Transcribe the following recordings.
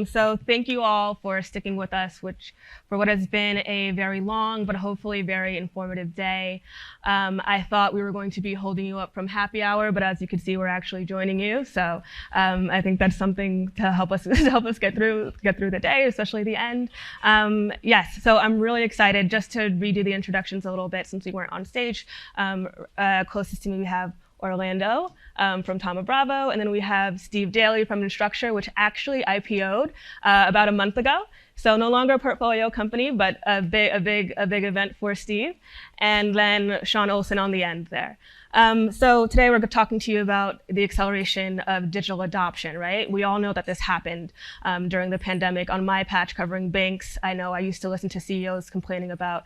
So thank you all for sticking with us, for what has been a very long, but hopefully very informative day. I thought we were going to be holding you up from happy hour, but as you can see, we're actually joining you. So I think that's something to help us get through the day, especially the end. Yes, so I'm really excited just to redo the introductions a little bit since we weren't on stage. Closest to me, we have Orlando from Thoma Bravo, and then we have Steve Daly from Instructure, which actually IPO'd about a month ago. So no longer a portfolio company, but a big event for Steve. And then Sean Olesen on the end there. So today we're talking to you about the acceleration of digital adoption, right? We all know that this happened during the pandemic. On my patch covering banks, I know I used to listen to CEOs complaining about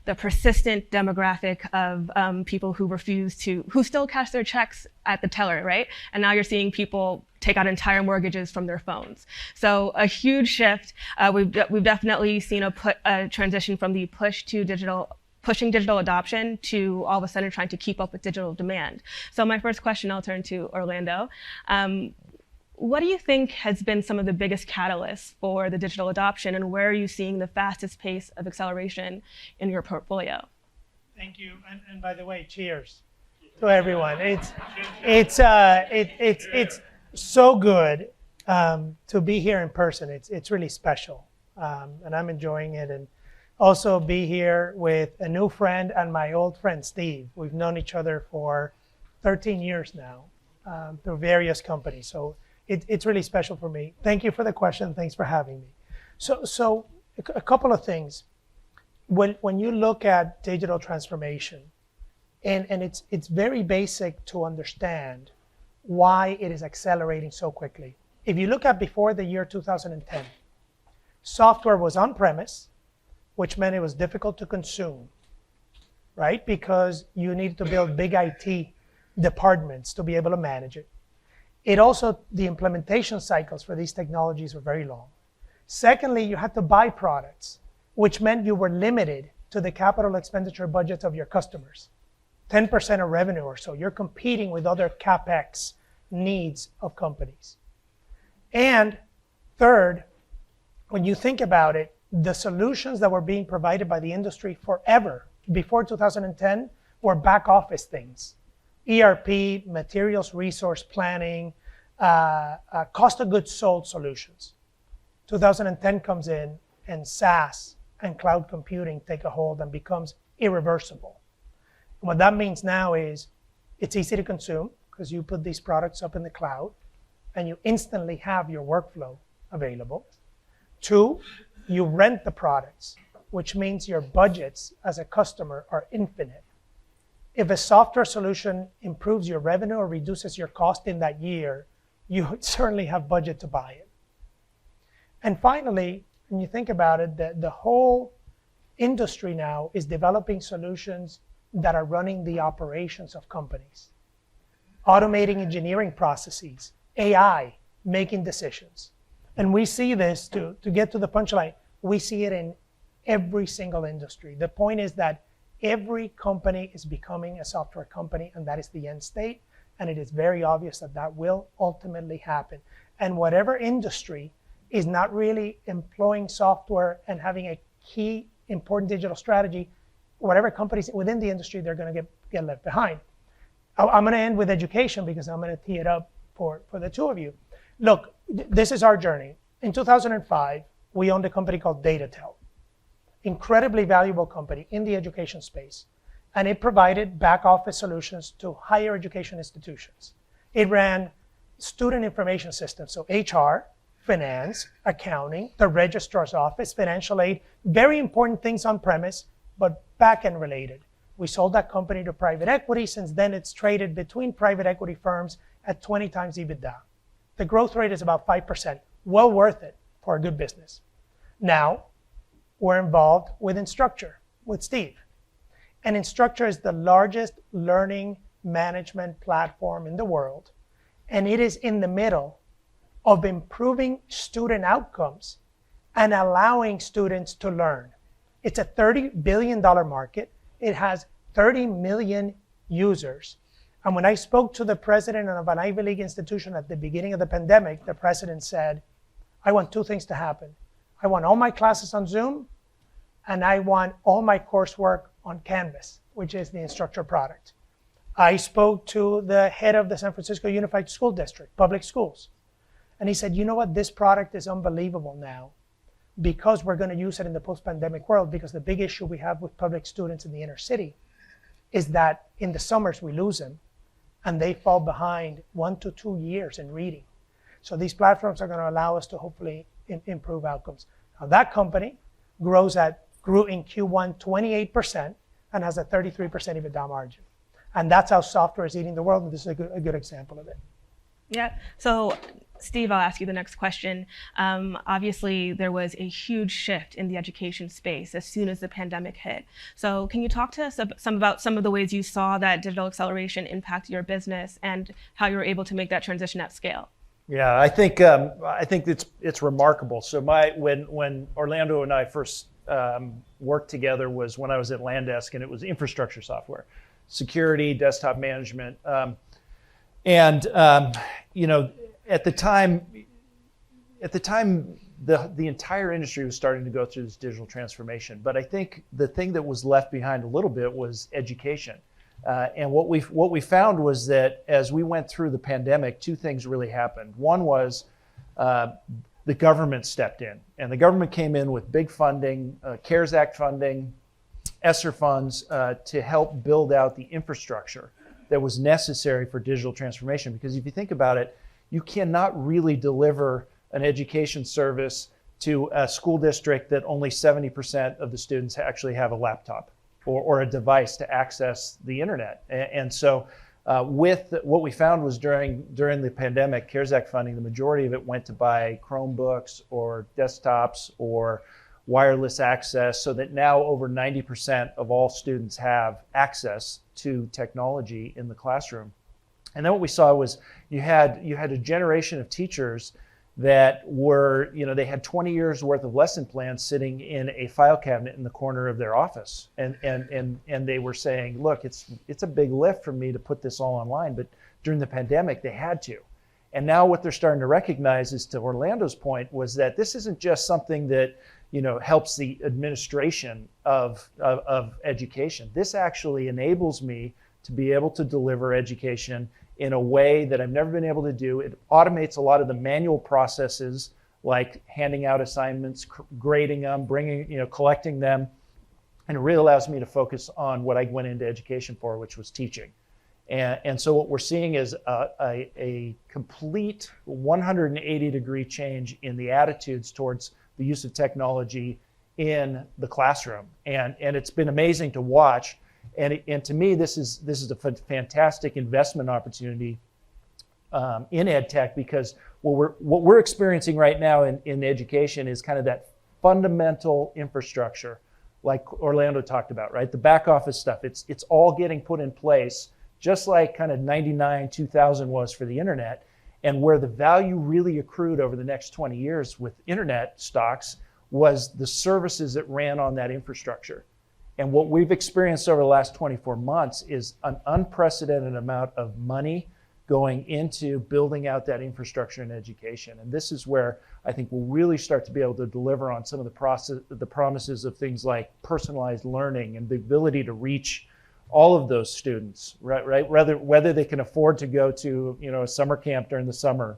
the persistent demographic of people who still cash their checks at the teller, right? And now you're seeing people take out entire mortgages from their phones. So a huge shift. We've definitely seen a transition from the pushing digital adoption to all of a sudden trying to keep up with digital demand. So my first question, I'll turn to Orlando. What do you think has been some of the biggest catalysts for the digital adoption, and where are you seeing the fastest pace of acceleration in your portfolio? Thank you, and by the way, cheers to everyone. It's so good to be here in person. It's really special, and I'm enjoying it. And also be here with a new friend and my old friend, Steve. We've known each other for 13 years now through various companies. So it's really special for me. Thank you for the question. Thanks for having me. So a couple of things. When you look at digital transformation, and it's very basic to understand why it is accelerating so quickly. If you look at before the year 2010, software was on-premise, which meant it was difficult to consume, right? Because you needed to build big IT departments to be able to manage it. The implementation cycles for these technologies were very long. Secondly, you had to buy products, which meant you were limited to the capital expenditure budgets of your customers. 10% of revenue or so. You're competing with other CapEx needs of companies. And third, when you think about it, the solutions that were being provided by the industry forever before 2010 were back office things. ERP, materials resource planning, cost of goods sold solutions. 2010 comes in and SaaS and cloud computing take a hold and becomes irreversible. And what that means now is it's easy to consume because you put these products up in the cloud and you instantly have your workflow available. 2, you rent the products, which means your budgets as a customer are infinite. If a software solution improves your revenue or reduces your cost in that year, you certainly have budget to buy it. And finally, when you think about it, the whole industry now is developing solutions that are running the operations of companies, automating engineering processes, AI, making decisions. And we see this, to get to the punchline, we see it in every single industry. The point is that every company is becoming a software company, and that is the end state. And it is very obvious that that will ultimately happen. And whatever industry is not really employing software and having a key important digital strategy, whatever companies within the industry, they're going to get left behind. I'm going to end with education because I'm going to tee it up for the two of you. Look, this is our journey. In 2005, we owned a company called DataTel. Incredibly valuable company in the education space. And it provided back office solutions to higher education institutions. It ran student information systems, so HR, finance, accounting, the registrar's office, financial aid, very important things on premise, but back-end related. We sold that company to private equity. Since then, it's traded between private equity firms at 20 times EBITDA. The growth rate is about 5%, well worth it for a good business. Now, we're involved with Instructure, with Steve. And Instructure is the largest learning management platform in the world. And it is in the middle of improving student outcomes and allowing students to learn. It's a $30 billion market. It has 30 million users. And when I spoke to the president of an Ivy League institution at the beginning of the pandemic, the president said, I want two things to happen. I want all my classes on Zoom, and I want all my coursework on Canvas, which is the Instructure product. I spoke to the head of the San Francisco Unified School District, public schools. And he said, you know what, this product is unbelievable now because we're going to use it in the post-pandemic world, because the big issue we have with public students in the inner city is that in the summers we lose them and they fall behind 1 to 2 years in reading. So these platforms are going to allow us to hopefully improve outcomes. Now that company grew in Q1 28% and has a 33% EBITDA margin. And that's how software is eating the world, and this is a good example of it. Yeah, so Steve, I'll ask you the next question. Obviously, there was a huge shift in the education space as soon as the pandemic hit. So can you talk to us about some of the ways you saw that digital acceleration impact your business and how you were able to make that transition at scale? Yeah, I think it's remarkable. So when Orlando and I first worked together was when I was at Landesk, and it was infrastructure software, security, desktop management, you know, at the time, the entire industry was starting to go through this digital transformation. But I think the thing that was left behind a little bit was education. And what we found was that as we went through the pandemic, two things really happened. One was the government stepped in, and the government came in with big funding, CARES Act funding, ESSER funds to help build out the infrastructure that was necessary for digital transformation. Because if you think about it, you cannot really deliver an education service to a school district that only 70% of the students actually have a laptop or a device to access the internet. And so with what we found was during the pandemic, CARES Act funding, the majority of it went to buy Chromebooks or desktops or wireless access, so that now over 90% of all students have access to technology in the classroom. And then what we saw was you had a generation of teachers that were, you know, they had 20 years worth of lesson plans sitting in a file cabinet in the corner of their office. And they were saying, look, it's a big lift for me to put this all online, but during the pandemic, they had to. And now what they're starting to recognize is, to Orlando's point, was that this isn't just something that, you know, helps the administration of education. This actually enables me to be able to deliver education in a way that I've never been able to do. It automates a lot of the manual processes, like handing out assignments, grading them, collecting them, and it really allows me to focus on what I went into education for, which was teaching. And so what we're seeing is a complete 180-degree change in the attitudes towards the use of technology in the classroom, and it's been amazing to watch. And to me, this is a fantastic investment opportunity in ed tech, because what we're experiencing right now in education is kind of that fundamental infrastructure, like Orlando talked about, right? The back office stuff. It's all getting put in place, just like kind of 99, 2000 was for the internet. And where the value really accrued over the next 20 years with internet stocks was the services that ran on that infrastructure. And what we've experienced over the last 24 months is an unprecedented amount of money going into building out that infrastructure in education. And this is where I think we'll really start to be able to deliver on some of the promises of things like personalized learning and the ability to reach all of those students, right? Whether they can afford to go to, you know, a summer camp during the summer,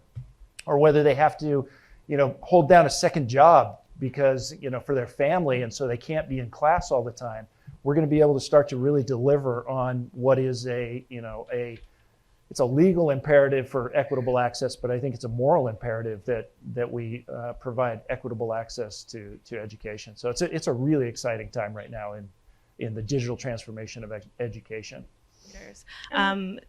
or whether they have to, you know, hold down a second job because, you know, for their family, and so they can't be in class all the time. We're going to be able to start to really deliver on what is it's a legal imperative for equitable access, but I think it's a moral imperative that we provide equitable access to education. So it's a really exciting time right now in the digital transformation of education.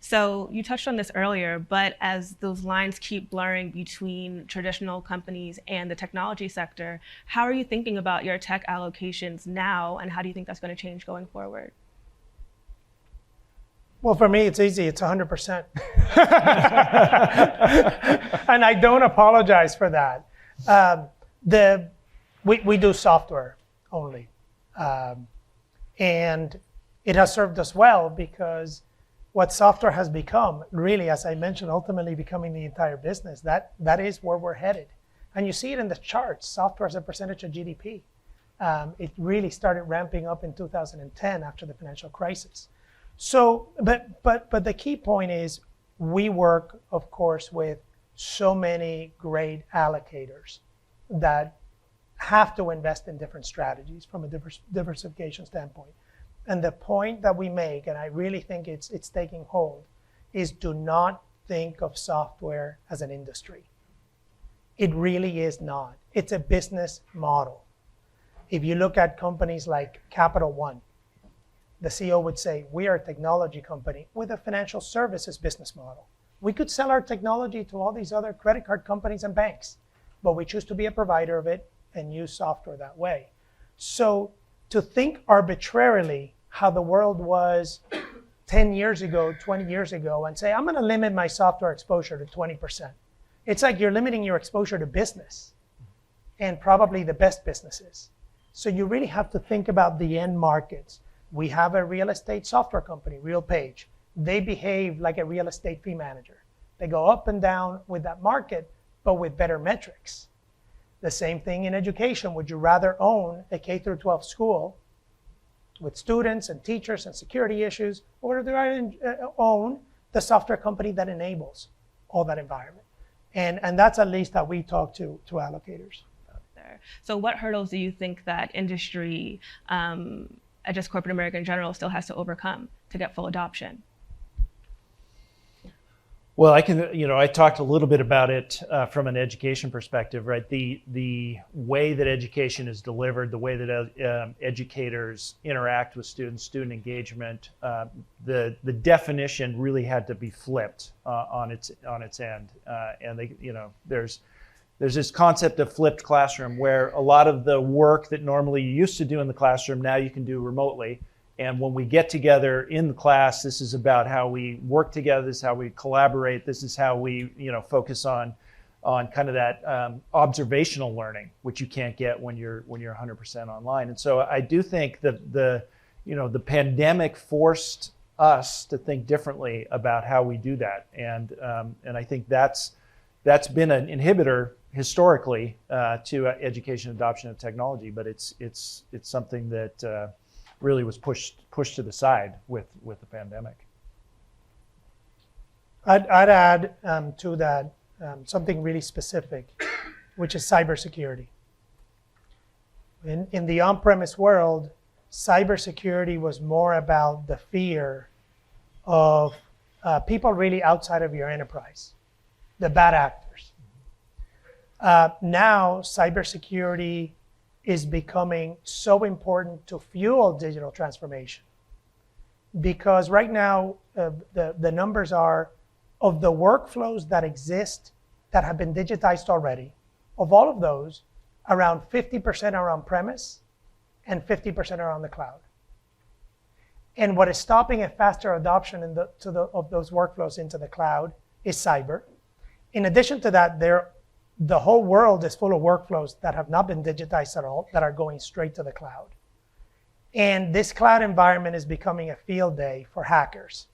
So you touched on this earlier, but as those lines keep blurring between traditional companies and the technology sector, how are you thinking about your tech allocations now, and how do you think that's going to change going forward? Well, for me, it's easy. It's 100%. And I don't apologize for that. We do software only. And it has served us well, because what software has become, really, as I mentioned, ultimately becoming the entire business, that is where we're headed. And you see it in the charts, software as a percentage of GDP. It really started ramping up in 2010 after the financial crisis. So, but the key point is we work, of course, with so many great allocators that have to invest in different strategies from a diversification standpoint. And the point that we make, and I really think it's taking hold, is do not think of software as an industry. It really is not. It's a business model. If you look at companies like Capital One, the CEO would say, we are a technology company with a financial services business model. We could sell our technology to all these other credit card companies and banks, but we choose to be a provider of it and use software that way. So to think arbitrarily how the world was 10 years ago, 20 years ago, and say, I'm going to limit my software exposure to 20%. It's like you're limiting your exposure to business, and probably the best businesses. So you really have to think about the end markets. We have a real estate software company, RealPage. They behave like a real estate fee manager. They go up and down with that market, but with better metrics. The same thing in education. Would you rather own a K-12 school with students and teachers and security issues, or would you rather own the software company that enables all that environment? And that's at least how we talk to allocators. So what hurdles do you think that industry, just corporate America in general, still has to overcome to get full adoption? Well, I talked a little bit about it from an education perspective, right? The way that education is delivered, the way that educators interact with students, student engagement, the definition really had to be flipped on its end, and there's this concept of flipped classroom where a lot of the work that normally you used to do in the classroom now you can do remotely. And when we get together in the class, this is about how we work together, this is how we collaborate, this is how we focus on kind of that observational learning, which you can't get when you're 100% online. And so I do think that the pandemic forced us to think differently about how we do that. And I think that's been an inhibitor historically to education adoption of technology, but it's something that really was pushed to the side with the pandemic. I'd add to that something really specific, which is cybersecurity. In the on-premise world, cybersecurity was more about the fear of people really outside of your enterprise, the bad actors. Now, cybersecurity is becoming so important to fuel digital transformation. Because right now, the numbers are, of the workflows that exist that have been digitized already, of all of those, around 50% are on-premise and 50% are on the cloud. And what is stopping a faster adoption of those workflows into the cloud is cyber. In addition to that, the whole world is full of workflows that have not been digitized at all, that are going straight to the cloud. And this cloud environment is becoming a field day for hackers.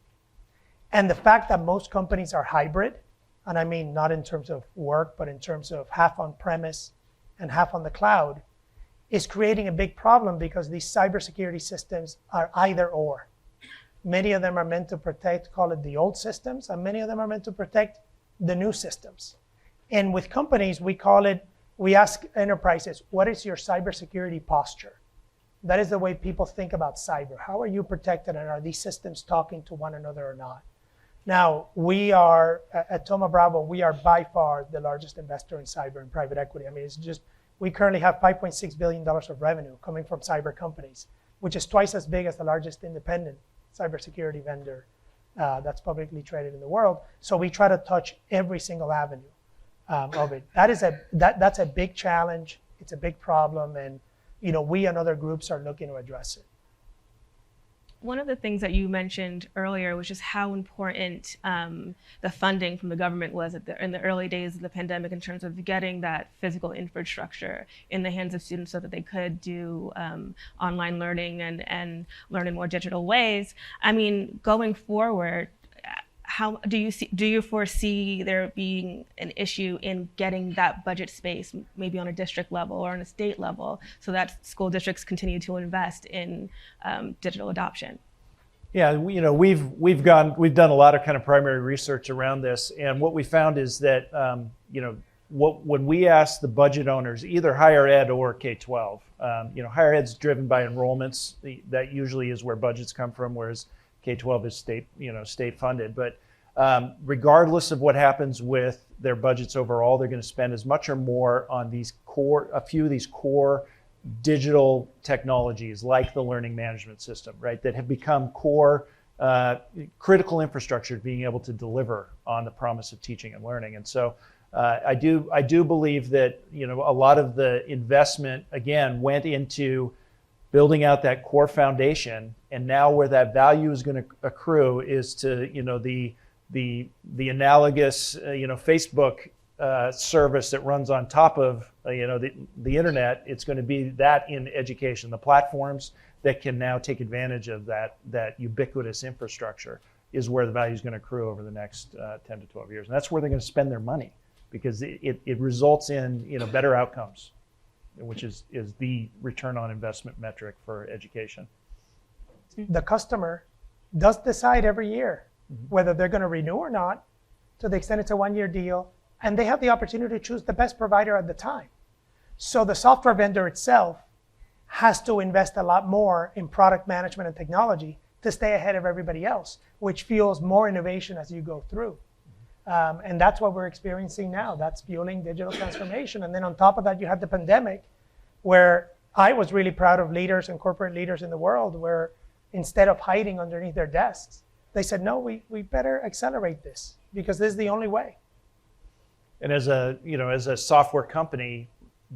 And the fact that most companies are hybrid, and I mean not in terms of work, but in terms of half on-premise and half on the cloud, is creating a big problem because these cybersecurity systems are either or. Many of them are meant to protect, call it the old systems, and many of them are meant to protect the new systems. And with companies, we ask enterprises, what is your cybersecurity posture? That is the way people think about cyber. How are you protected, and are these systems talking to one another or not? Now, we are, at Thoma Bravo, we are by far the largest investor in cyber and private equity. I mean, we currently have $5.6 billion of revenue coming from cyber companies, which is twice as big as the largest independent cybersecurity vendor that's publicly traded in the world. So we try to touch every single avenue of it. That's a big challenge. It's a big problem, and we and other groups are looking to address it. One of the things that you mentioned earlier was just how important the funding from the government was in the early days of the pandemic in terms of getting that physical infrastructure in the hands of students so that they could do online learning and learn in more digital ways. I mean, going forward, how do you foresee there being an issue in getting that budget space, maybe on a district level or on a state level, so that school districts continue to invest in digital adoption? Yeah, we've done a lot of kind of primary research around this, and what we found is that when we ask the budget owners, either higher ed or K-12, higher ed's driven by enrollments. That usually is where budgets come from, whereas K-12 is state funded. But regardless of what happens with their budgets overall, they're going to spend as much or more on a few of these core digital technologies like the learning management system, right, that have become core critical infrastructure to being able to deliver on the promise of teaching and learning. And so I do believe that a lot of the investment again went into building out that core foundation, and now where that value is going to accrue is to the analogous Facebook service that runs on top of the internet. It's going to be that in education, the platforms that can now take advantage of that ubiquitous infrastructure is where the value is going to accrue over the next 10 to 12 years, and that's where they're going to spend their money, because it results in better outcomes, which is the return on investment metric for education. The customer does decide every year whether they're going to renew or not, to the extent it's a one-year deal, and they have the opportunity to choose the best provider at the time. So the software vendor itself has to invest a lot more in product management and technology to stay ahead of everybody else, which fuels more innovation as you go through. And that's what we're experiencing now. That's fueling digital transformation. And then on top of that, you had the pandemic, where I was really proud of leaders and corporate leaders in the world, where instead of hiding underneath their desks, they said, no, we better accelerate this, because this is the only way. And as a software company,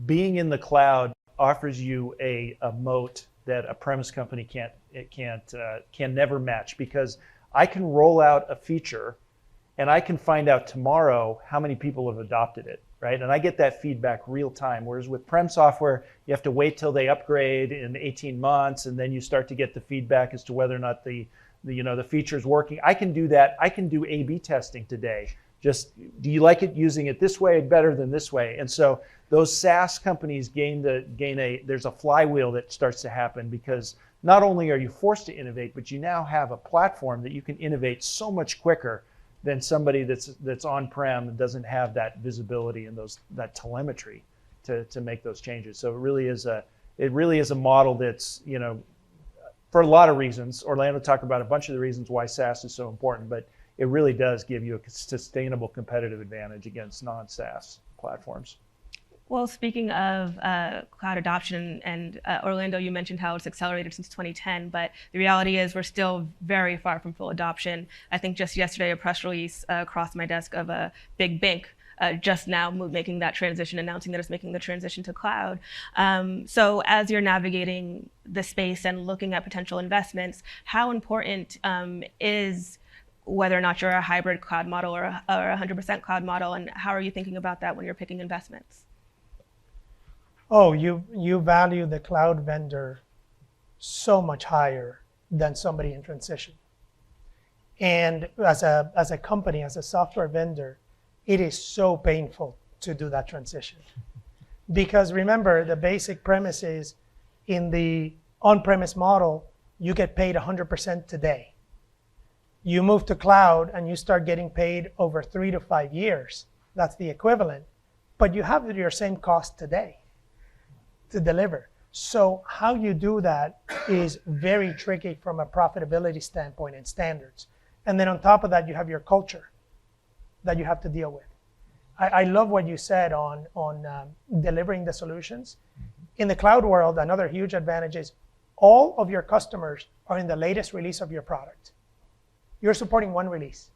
being in the cloud offers you a moat that a premise company can never match, because I can roll out a feature and I can find out tomorrow how many people have adopted it, right? And I get that feedback real time. Whereas with prem software, you have to wait till they upgrade in 18 months, and then you start to get the feedback as to whether or not the feature is working. I can do that. I can do A/B testing today. Just, do you like it using it this way better than this way? And so those SaaS companies there's a flywheel that starts to happen, because not only are you forced to innovate, but you now have a platform that you can innovate so much quicker than somebody that's on-prem and doesn't have that visibility and that telemetry to make those changes. So it really is a model that's, for a lot of reasons. Orlando talked about a bunch of the reasons why SaaS is so important, but it really does give you a sustainable competitive advantage against non-SaaS platforms. Well, speaking of cloud adoption, and Orlando, you mentioned how it's accelerated since 2010, but the reality is we're still very far from full adoption. I think just yesterday a press release crossed my desk of a big bank just now making that transition, announcing that it's making the transition to cloud. So as you're navigating the space and looking at potential investments, how important is whether or not you're a hybrid cloud model or a 100% cloud model, and how are you thinking about that when you're picking investments? Oh, you value the cloud vendor so much higher than somebody in transition. And as a company, as a software vendor, it is so painful to do that transition. Because remember, the basic premise is, in the on-premise model, you get paid 100% today. You move to cloud and you start getting paid over 3 to 5 years. That's the equivalent. But you have your same cost today to deliver. So how you do that is very tricky from a profitability standpoint and standards. And then on top of that, you have your culture that you have to deal with. I love what you said on delivering the solutions. In the cloud world, another huge advantage is all of your customers are in the latest release of your product. You're supporting one release.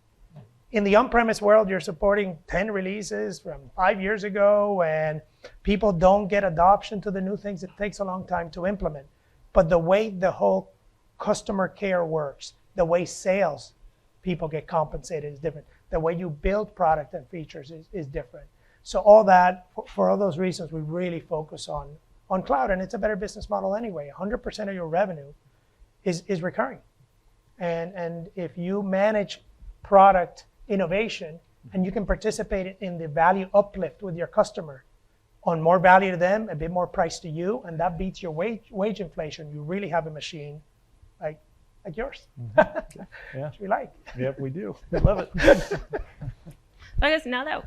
In the on-premise world, you're supporting 10 releases from 5 years ago, and people don't get adoption to the new things. It takes a long time to implement. But the way the whole customer care works, the way sales people get compensated is different. The way you build product and features is different. So all that, for all those reasons, we really focus on cloud, and it's a better business model anyway. 100% of your revenue is recurring. And if you manage product innovation, and you can participate in the value uplift with your customer on more value to them, a bit more price to you, and that beats your wage inflation. You really have a machine like yours. Yeah. Which we like. Yep, we do. We love it. So I guess now that,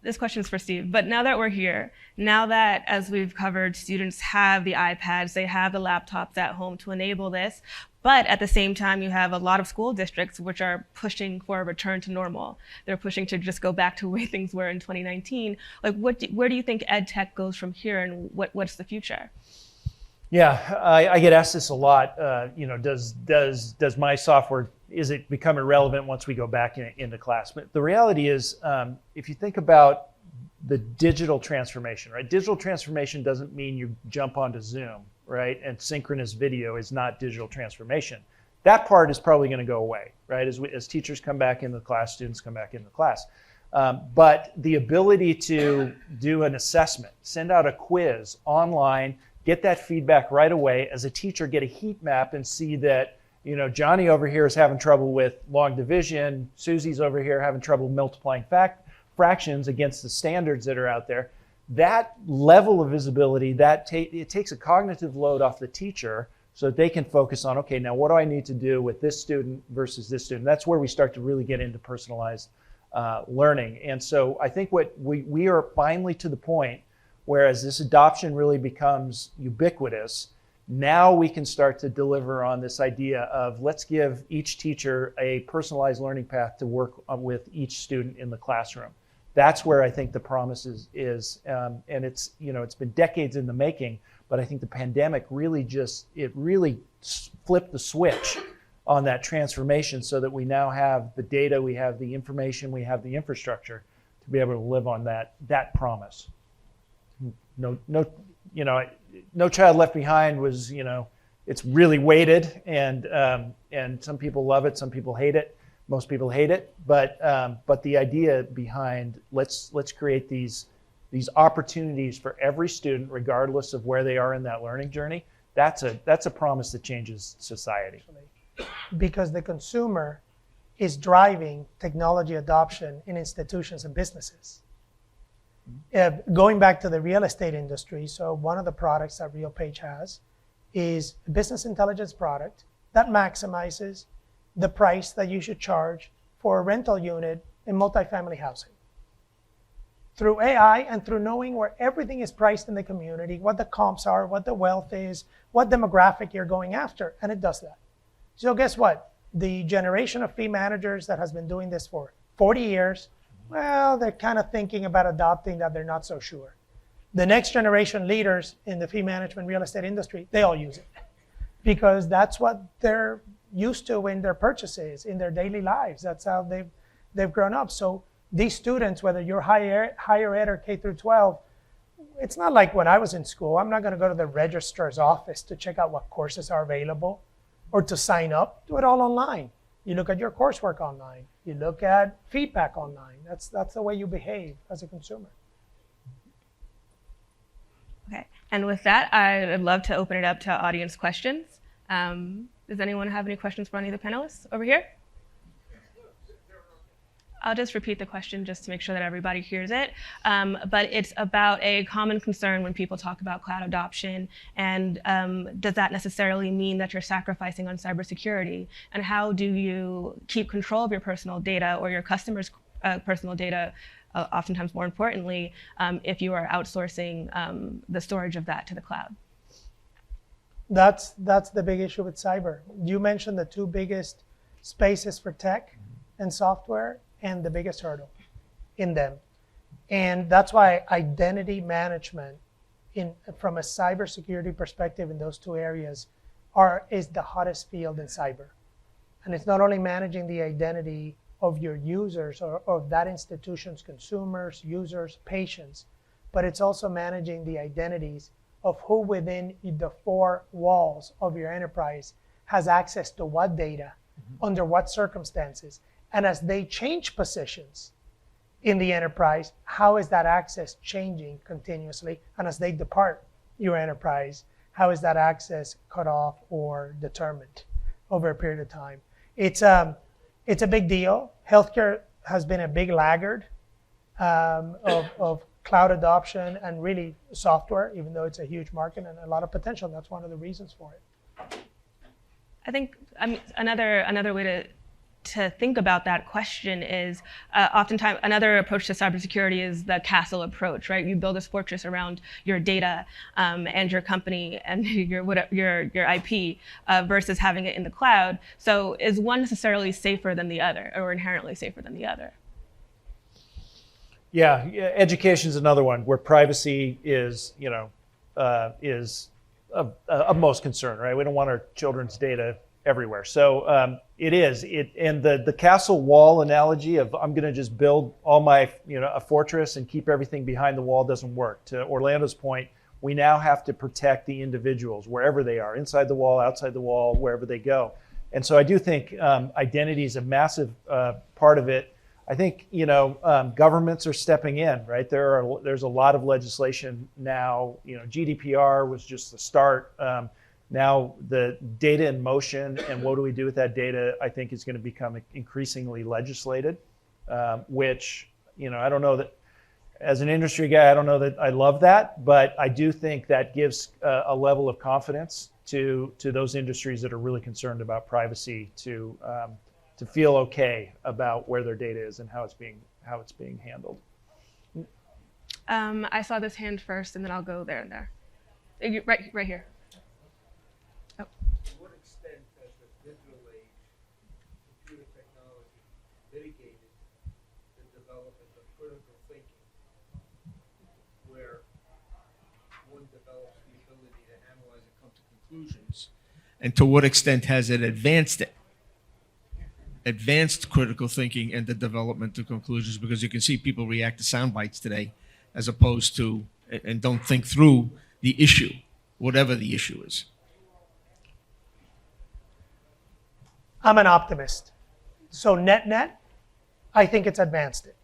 this question is for Steve, but now that we're here, now that, as we've covered, students have the iPads, they have the laptops at home to enable this, but at the same time, you have a lot of school districts which are pushing for a return to normal. They're pushing to just go back to the way things were in 2019. Like, where do you think ed tech goes from here, and what's the future? Yeah, I get asked this a lot. Does my software, is it become irrelevant once we go back into class? But the reality is, if you think about the digital transformation, right? Digital transformation doesn't mean you jump onto Zoom, right? And synchronous video is not digital transformation. That part is probably going to go away, right? As teachers come back into class, students come back into class. But the ability to do an assessment, send out a quiz online, get that feedback right away, as a teacher, get a heat map and see that, Johnny over here is having trouble with long division, Susie's over here having trouble multiplying fractions against the standards that are out there. That level of visibility, it takes a cognitive load off the teacher so that they can focus on, okay, now what do I need to do with this student versus this student? That's where we start to really get into personalized learning. And so I think what we are finally to the point where, as this adoption really becomes ubiquitous, now we can start to deliver on this idea of, let's give each teacher a personalized learning path to work with each student in the classroom. That's where I think the promise is, and it's been decades in the making, but I think the pandemic really flipped the switch on that transformation, so that we now have the data, we have the information, we have the infrastructure to be able to live on that promise. No Child Left Behind was, it's really weighted, and some people love it, some people hate it. Most people hate it, but the idea behind let's create these opportunities for every student, regardless of where they are in that learning journey. That's a promise that changes society. Because the consumer is driving technology adoption in institutions and businesses. Going back to the real estate industry, so one of the products that RealPage has is a business intelligence product that maximizes the price that you should charge for a rental unit in multifamily housing. Through AI and through knowing where everything is priced in the community, what the comps are, what the wealth is, what demographic you're going after, and it does that. So guess what? The generation of fee managers that has been doing this for 40 years, well, they're kind of thinking about adopting that, they're not so sure. The next generation leaders in the fee management real estate industry, they all use it because that's what they're used to in their purchases, in their daily lives. That's how they've grown up. So these students, whether you're higher ed or K through 12, it's not like when I was in school. I'm not going to go to the registrar's office to check out what courses are available or to sign up. Do it all online. You look at your coursework online. You look at feedback online. That's the way you behave as a consumer. Okay, and with that, I'd love to open it up to audience questions. Does anyone have any questions for any of the panelists over here? I'll just repeat the question just to make sure that everybody hears it. But it's about a common concern when people talk about cloud adoption, and does that necessarily mean that you're sacrificing on cybersecurity? And how do you keep control of your personal data or your customers' personal data, oftentimes more importantly, if you are outsourcing the storage of that to the cloud? That's the big issue with cyber. You mentioned the two biggest spaces for tech and software, and the biggest hurdle in them. And that's why identity management from a cybersecurity perspective in those two areas is the hottest field in cyber. And it's not only managing the identity of your users or of that institution's consumers, users, patients, but it's also managing the identities of who within the four walls of your enterprise has access to what data, under what circumstances. And as they change positions in the enterprise, how is that access changing continuously? And as they depart your enterprise, how is that access cut off or determined over a period of time? It's it's a big deal. Healthcare has been a big laggard of cloud adoption and really software, even though it's a huge market and a lot of potential. And that's one of the reasons for it. I think another way to think about that question is oftentimes another approach to cybersecurity is the castle approach, right? You build this fortress around your data and your company and your IP versus having it in the cloud. So is one necessarily safer than the other, or inherently safer than the other? Yeah, education is another one where privacy is of most concern, right? We don't want our children's data everywhere. So it is. And the castle wall analogy of I'm going to just build all my, a fortress and keep everything behind the wall doesn't work. To Orlando's point, we now have to protect the individuals wherever they are, inside the wall, outside the wall, wherever they go. And so I do think identity is a massive part of it. I think governments are stepping in, right? There's a lot of legislation now. GDPR was just the start. Now the data in motion and what do we do with that data, I think is going to become increasingly legislated, which, I don't know that as an industry guy, I don't know that I love that, but I do think that gives a level of confidence to those industries that are really concerned about privacy to feel okay about where their data is and how it's being handled. I saw this hand first, and then I'll go there and there. Right here. Oh. To what extent has the digital age, computer technology, mitigated the development of critical thinking, where one develops the ability to analyze and come to conclusions? And to what extent has it advanced critical thinking and the development of conclusions? Because you can see people react to sound bites today as opposed to, and don't think through the issue, whatever the issue is. I'm an optimist. So net, I think it's advanced it.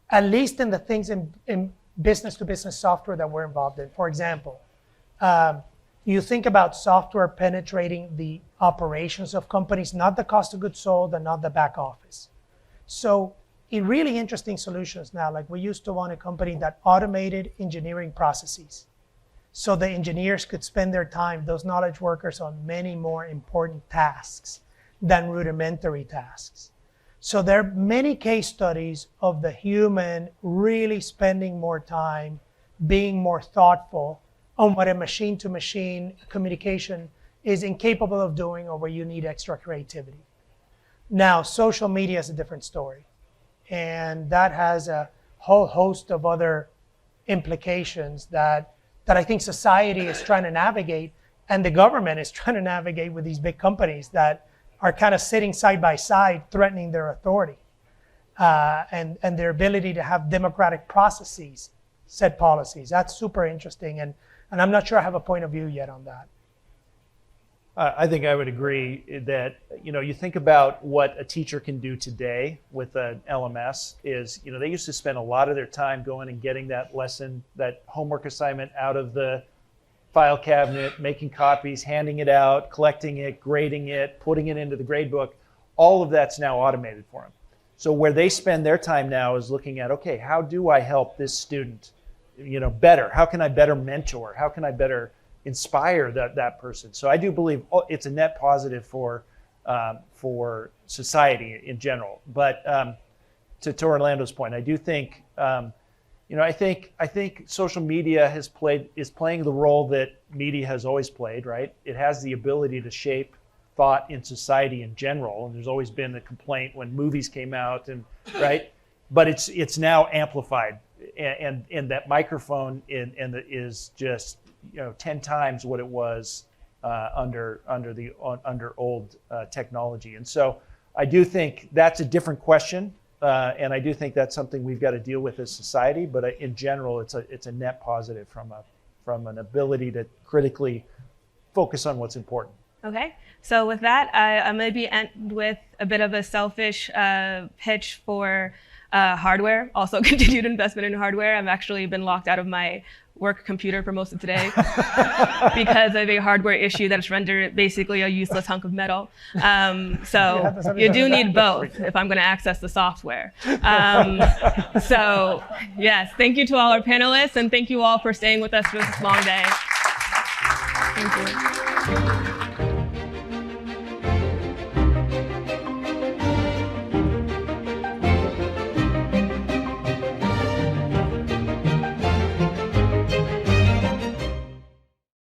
At least in the things in business-to-business software that we're involved in. For example, you think about software penetrating the operations of companies, not the cost of goods sold and not the back office. So in really interesting solutions now, like we used to want a company that automated engineering processes. So the engineers could spend their time, those knowledge workers, on many more important tasks than rudimentary tasks. So there are many case studies of the human really spending more time, being more thoughtful on what a machine-to-machine communication is incapable of doing, or where you need extra creativity. Now, social media is a different story. And that has a whole host of other implications that I think society is trying to navigate, and the government is trying to navigate with these big companies that are kind of sitting side by side, threatening their authority and their ability to have democratic processes, set policies. That's super interesting, and I'm not sure I have a point of view yet on that. I think I would agree that, you think about what a teacher can do today with an LMS is, they used to spend a lot of their time going and getting that lesson, that homework assignment out of the file cabinet, making copies, handing it out, collecting it, grading it, putting it into the grade book. All of that's now automated for them. So where they spend their time now is looking at, okay, how do I help this student, better? How can I better mentor? How can I better inspire that person? So I do believe it's a net positive for society in general. But to Orlando's point, I do think I think social media is playing the role that media has always played. Right? It has the ability to shape thought in society in general, and there's always been the complaint when movies came out, and right. But it's now amplified, and that microphone is just 10 times what it was under old technology. And so I do think that's a different question, and I do think that's something we've got to deal with as society. But in general, it's a net positive from an ability to critically focus on what's important. Okay, so with that, I maybe end with a bit of a selfish pitch for Hardware, also continued investment in hardware. I've actually been locked out of my work computer for most of today because of a hardware issue that's rendered basically a useless hunk of metal. So you do need both if I'm going to access the software. So yes, thank you to all our panelists, and thank you all for staying with us for this long day. Thank you.